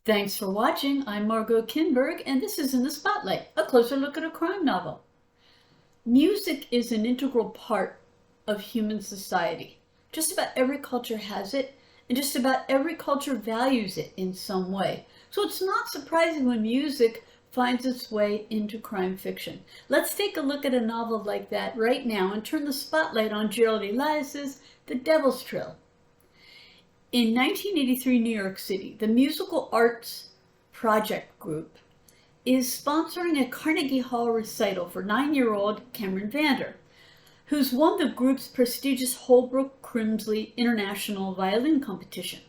Thanks for watching. I'm Margot Kinberg, and this is In the Spotlight, a closer look at a crime novel. Music is an integral part of human society. Just about every culture has it, and just about every culture values it in some way. So it's not surprising when music finds its way into crime fiction. Let's take a look at a novel like that right now and turn the spotlight on Gerald Elias's The Devil's Trill. In 1983 New York City, the Musical Arts Project Group is sponsoring a Carnegie Hall recital for 9-year-old Cameron Vander, who's won the group's prestigious Holbrook-Crimsley International Violin Competition.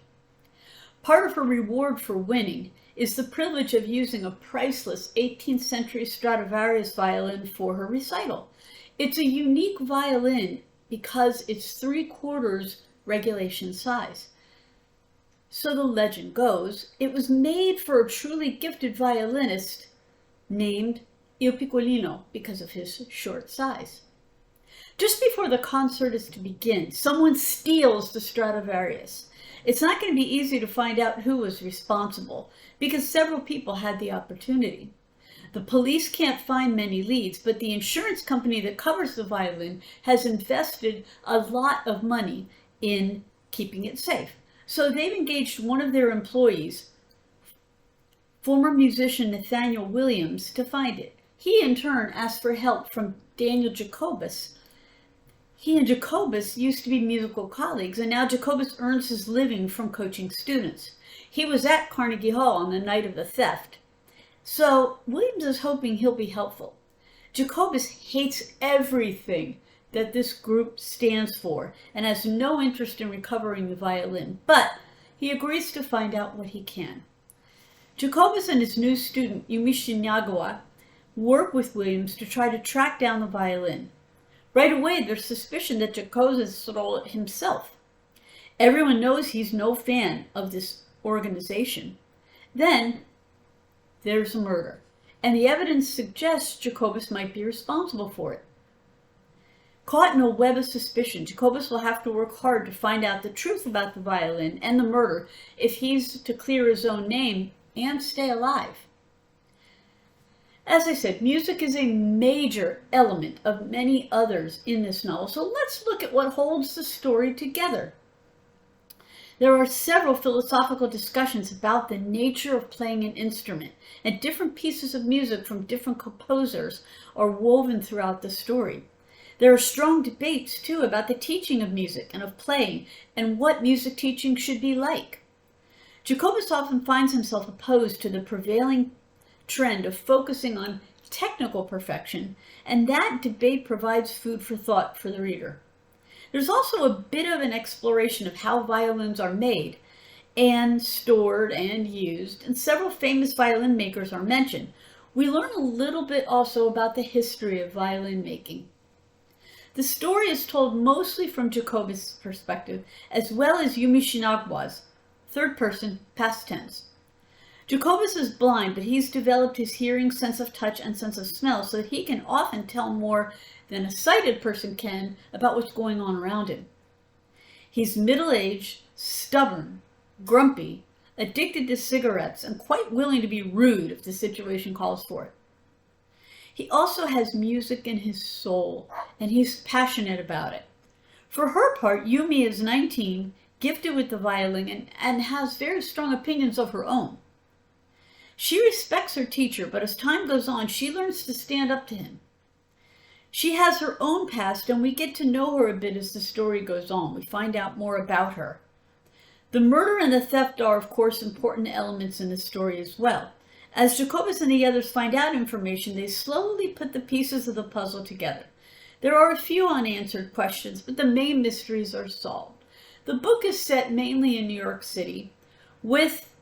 Part of her reward for winning is the privilege of using a priceless 18th century Stradivarius violin for her recital. It's a unique violin because it's 3/4 regulation size. So the legend goes, it was made for a truly gifted violinist named Il Piccolino because of his short size. Just before the concert is to begin, someone steals the Stradivarius. It's not going to be easy to find out who was responsible because several people had the opportunity. The police can't find many leads, but the insurance company that covers the violin has invested a lot of money in keeping it safe. So they've engaged one of their employees, former musician Nathaniel Williams, to find it. He in turn asked for help from Daniel Jacobus. He and Jacobus used to be musical colleagues, and now Jacobus earns his living from coaching students. He was at Carnegie Hall on the night of the theft. So Williams is hoping he'll be helpful. Jacobus hates everything that this group stands for and has no interest in recovering the violin, but he agrees to find out what he can. Jacobus and his new student, Yumi Shinagawa, work with Williams to try to track down the violin. Right away, there's suspicion that Jacobus stole it himself. Everyone knows he's no fan of this organization. Then there's a murder, and the evidence suggests Jacobus might be responsible for it. Caught in a web of suspicion, Jacobus will have to work hard to find out the truth about the violin and the murder if he's to clear his own name and stay alive. As I said, music is a major element of many others in this novel, so let's look at what holds the story together. There are several philosophical discussions about the nature of playing an instrument, and different pieces of music from different composers are woven throughout the story. There are strong debates, too, about the teaching of music and of playing and what music teaching should be like. Jacobus often finds himself opposed to the prevailing trend of focusing on technical perfection, and that debate provides food for thought for the reader. There's also a bit of an exploration of how violins are made and stored and used, and several famous violin makers are mentioned. We learn a little bit also about the history of violin making. The story is told mostly from Jacobus' perspective, as well as Yumi Shinagawa's, third person, past tense. Jacobus is blind, but he's developed his hearing, sense of touch, and sense of smell so that he can often tell more than a sighted person can about what's going on around him. He's middle-aged, stubborn, grumpy, addicted to cigarettes, and quite willing to be rude if the situation calls for it. He also has music in his soul, and he's passionate about it. For her part, Yumi is 19, gifted with the violin, and has very strong opinions of her own. She respects her teacher, but as time goes on, she learns to stand up to him. She has her own past, and we get to know her a bit as the story goes on. We find out more about her. The murder and the theft are, of course, important elements in the story as well. As Jacobus and the others find out information, they slowly put the pieces of the puzzle together. There are a few unanswered questions, but the main mysteries are solved. The book is set mainly in New York City, with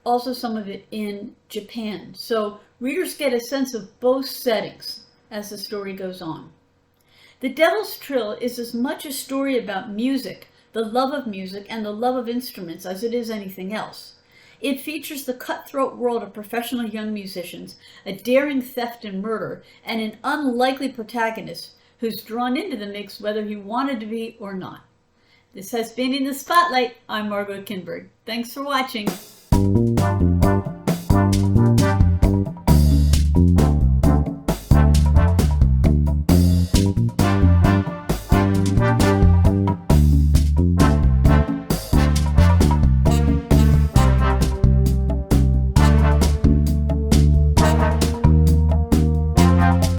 also some of it in Japan. So readers get a sense of both settings as the story goes on. The Devil's Trill is as much a story about music, the love of music, and the love of instruments as it is anything else. It features the cutthroat world of professional young musicians, a daring theft and murder, and an unlikely protagonist who's drawn into the mix whether he wanted to be or not. This has been In the Spotlight. I'm Margot Kinberg. Thanks for watching.